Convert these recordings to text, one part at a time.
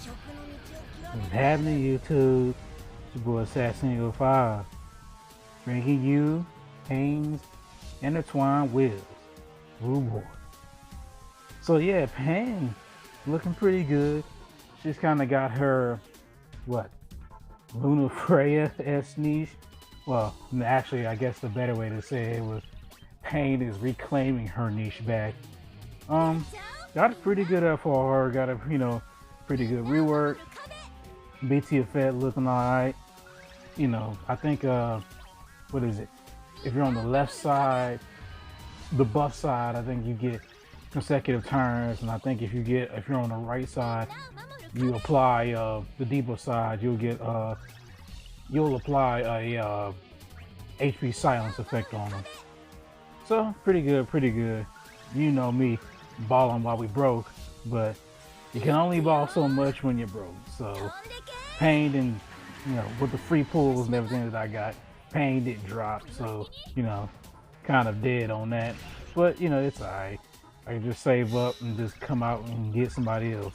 What's happening, YouTube? It's your boy Assassin05, bringing you Paine's intertwined wheels. Ooh boy. So yeah, Paine looking pretty good. She's kind of got her Luna Freya-esque niche. Well, actually, I guess the better way to say it was Paine is reclaiming her niche back. Got a pretty good for her. Got a pretty good rework. BTFF looking alright. I think what is it? If you're on the left side, the buff side, I think you get consecutive turns, and I think if you're on the right side, you apply the debuff side, you'll apply a HP silence effect on them. So pretty good. You know me, balling while we broke, but you can only ball so much when you're broke. So Paine and with the free pulls and everything that I got, Paine didn't drop, so kind of dead on that. But it's alright. I can just save up and just come out and get somebody else.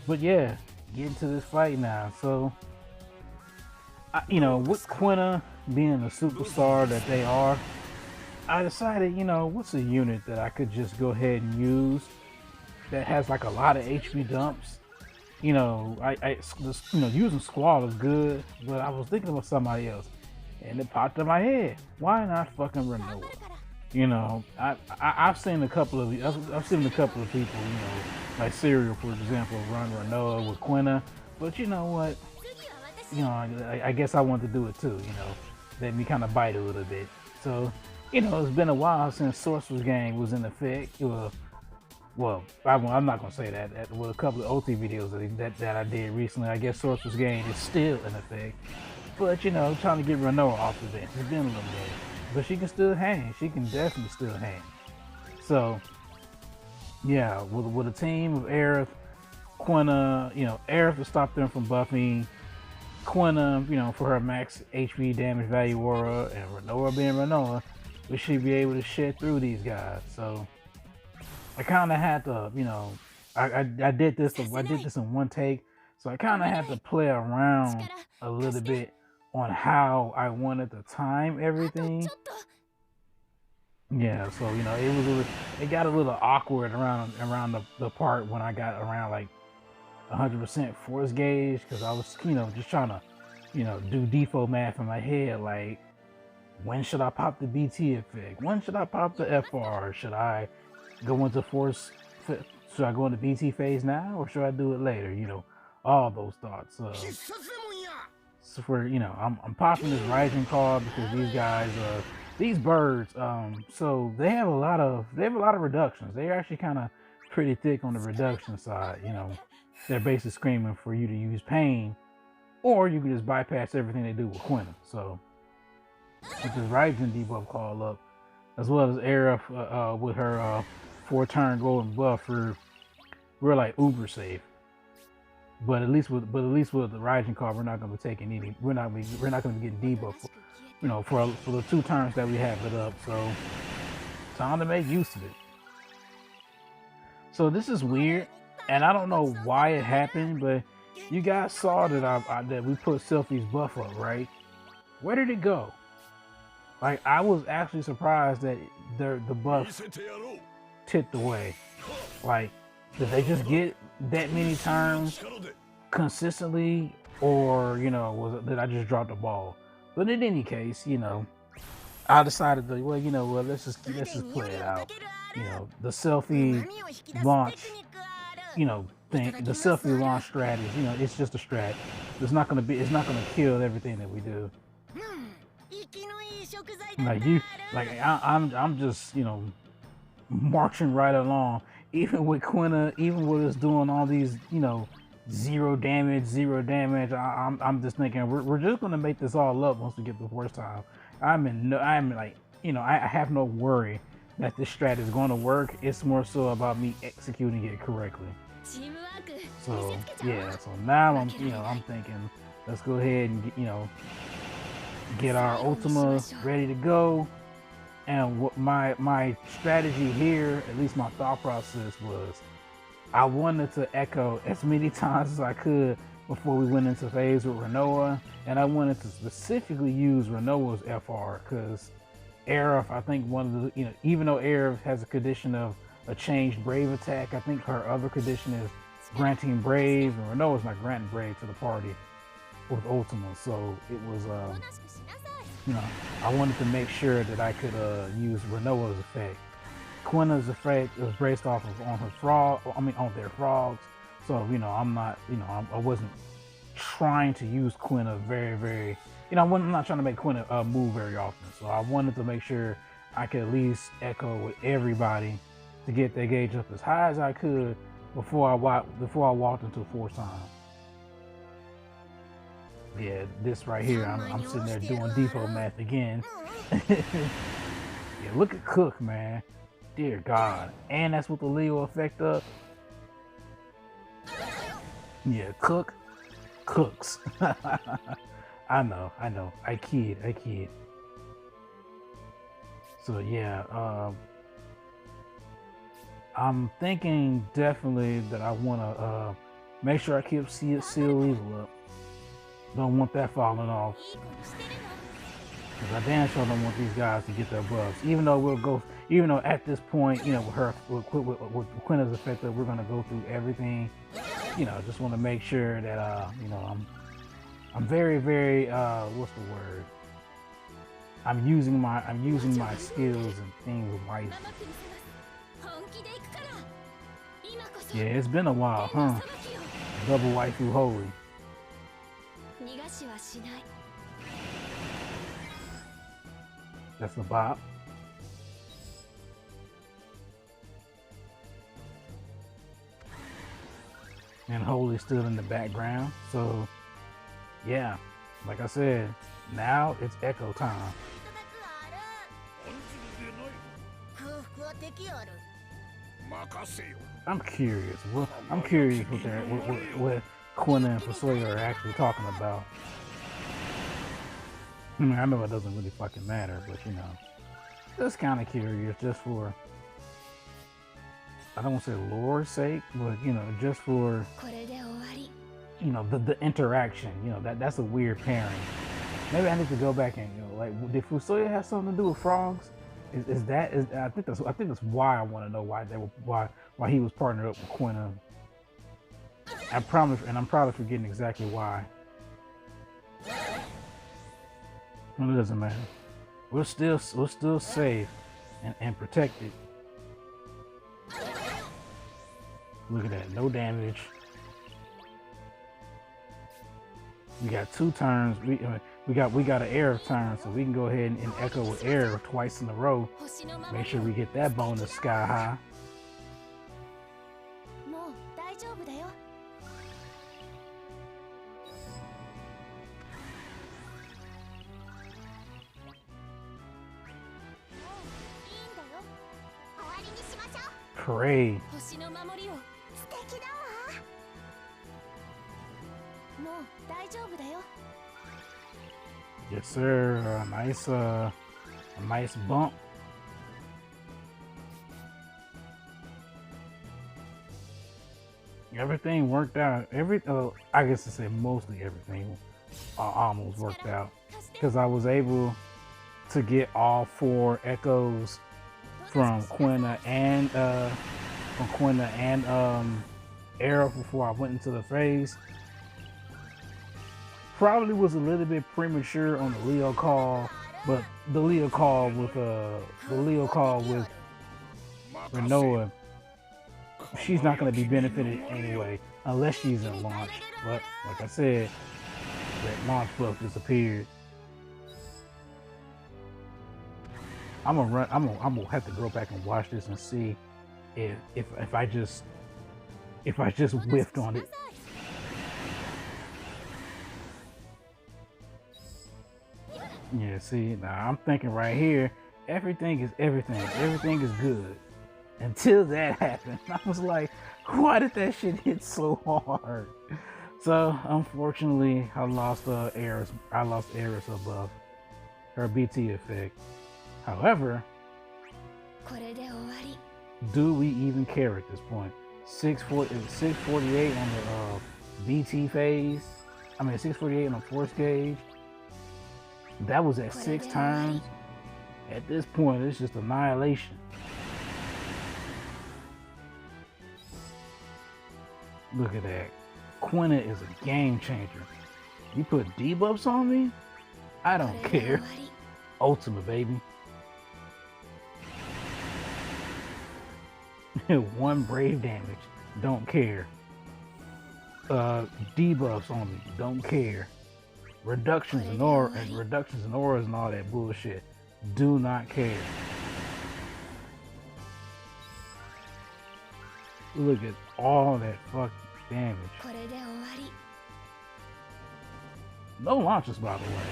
But yeah, get into this fight now. So with Quina being the superstar that they are, I decided, what's a unit that I could just go ahead and use that has like a lot of HP dumps. Using Squall is good, but I was thinking about somebody else, and it popped in my head. Why not fucking Rinoa? I've seen a couple of people, like Shinryu, for example, run Rinoa with Quina, but you know what? I guess I want to do it too. Let me kind of bite a little bit. So, it's been a while since Sorceress game was in effect. Well, I'm not gonna say that. With a couple of OT videos that I did recently, I guess Sorceress game is still in effect. But trying to get Rinoa off the bench. It's been a little bit, but she can still hang. She can definitely still hang. So yeah, with a team of Aerith, Quina, Aerith to stop them from buffing, Quina, for her max HP damage value aura, and Rinoa being Rinoa, we should be able to shed through these guys. So I kind of had to, I did this in one take, so I kind of had to play around a little bit on how I wanted to time everything. Yeah, so it got a little awkward around the part when I got around like 100% force gauge, because I was just trying to do default math in my head, like when should I pop the BT effect, when should I pop the FR, should I go into force, should I go into BT phase now, or should I do it later? All those thoughts. So for I'm popping this rising card because these guys, these birds, so they have a lot of reductions. They're actually kind of pretty thick on the reduction side. They're basically screaming for you to use Paine, or you can just bypass everything they do with Quina. So with this rising debuff call up, as well as Aerith with her 4-turn golden buff, we're like uber safe. But at least with the rising card, we're not going to be taking any. We're not going to be getting debuff, for the 2 turns that we have it up. So time to make use of it. So this is weird, and I don't know why it happened, but you guys saw that that we put Selphie's buff up, right? Where did it go? Like, I was actually surprised that the buff tipped away. Like, did they just get that many turns consistently, or did I just drop the ball? But in any case, I decided to, let's just play it out. The Selphie launch, thing, the Selphie launch strat is, it's just a strat. It's not gonna kill everything that we do. I'm just marching right along, even with Quina, even with us doing all these zero damage. I'm just thinking we're just gonna make this all up once we get the first time. I have no worry that this strat is going to work. It's more so about me executing it correctly. So yeah, so now I'm thinking, let's go ahead and get our Ultima ready to go. And what my strategy here, at least my thought process was, I wanted to echo as many times as I could before we went into phase with Rinoa, and I wanted to specifically use Rinoa's FR because Aerith, I think one of the, even though Aerith has a condition of a changed Brave attack, I think her other condition is granting Brave, and Rinoa's not granting Brave to the party with Ultima, so it was, I wanted to make sure that I could use Rinoa's effect. Quina's effect was based off of on their frogs. So I'm not, I wasn't trying to use Quina very. I'm not trying to make Quina move very often. So I wanted to make sure I could at least echo with everybody to get their gauge up as high as I could before I walked into force time. Yeah, this right here, I'm sitting there doing default math again. Yeah, look at Cook, man. Dear God. And that's with the Leo effect up. Yeah, cooks. I know. I kid. So yeah, I'm thinking definitely that I want to make sure I keep Seal Evil up. Don't want that falling off. Because I damn sure don't want these guys to get their buffs. Even though at this point, with Quina's effect, we're gonna go through everything. Just want to make sure that I'm very what's the word? I'm using my skills and things wisely. Yeah, it's been a while, huh? Double waifu holy. That's the bop. And Holy still in the background. So yeah, like I said, now it's echo time. I'm curious. I'm curious what Quina and Fusoya are actually talking about. I mean, I know it doesn't really fucking matter, but just kind of curious, just for, I don't want to say lore's sake, but just for, the interaction. That's a weird pairing. Maybe I need to go back and did Fusoya have something to do with frogs? I think that's why I want to know why he was partnered up with Quina. I'm probably forgetting exactly why. Well, it doesn't matter. We're still safe and protected. Look at that, no damage. We got 2 turns. We got an Aerith turn, so we can go ahead and echo with Aerith twice in a row. Make sure we get that bonus sky high. Pray. Yes, sir. A nice bump. Everything worked out. I guess to say mostly everything almost worked out because I was able to get all 4 echoes from Quina and Aerith before I went into the phase. Probably was a little bit premature on the Leo call, but the Leo call with Rinoa, she's not going to be benefited anyway unless she's in launch. But like I said, that launch buff disappeared. I'm gonna have to go back and watch this and see if I just whiffed on it. Yeah, see, now I'm thinking right here, everything is good. Until that happened, I was like, why did that shit hit so hard? So unfortunately, I lost Aerith above her BT effect. However, do we even care at this point? 648 on the BT phase. I mean 648 on the force gauge. That was at 6 times. At this point, it's just annihilation. Look at that. Quina is a game changer. You put debuffs on me? I don't care. Ultima, baby. 1 brave damage. Don't care. Debuffs on me. Don't care. Reductions in auras and all that bullshit. Do not care. Look at all that fucking damage. No launches, by the way.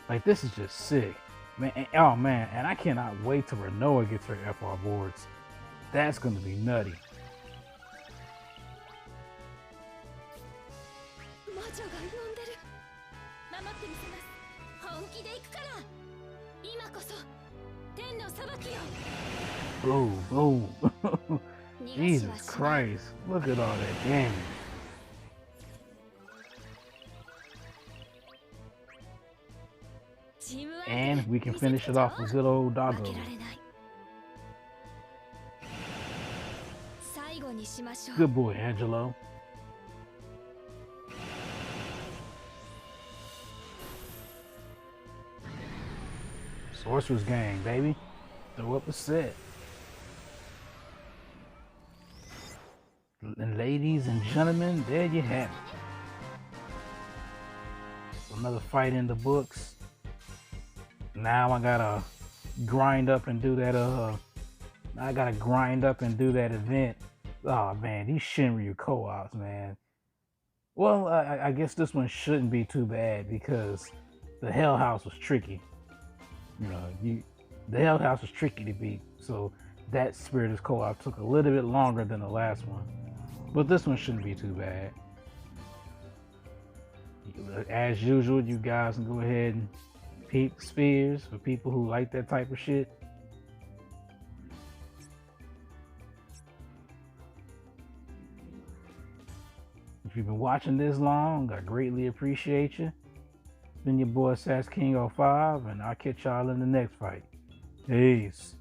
Like, this is just sick. Man, oh man, and I cannot wait till Rinoa gets her FR boards. That's gonna be nutty. Boom, boom. Jesus Christ, look at all that damage. And we can finish it off with good old doggo. Good boy, Angelo. Sorceress gang, baby. Throw up a set. And ladies and gentlemen, there you have it. Another fight in the books. Now I gotta grind up and do that event. Oh man, these Shinryu co-ops, man. Well, I guess this one shouldn't be too bad because the Hell House was tricky. You know, the Hell House was tricky to beat, so that Spiritus co-op took a little bit longer than the last one. But this one shouldn't be too bad. As usual, you guys can go ahead and peep the spheres for people who like that type of shit. If you've been watching this long, I greatly appreciate you. Been your boy Sass King 05, and I'll catch y'all in the next fight. Peace.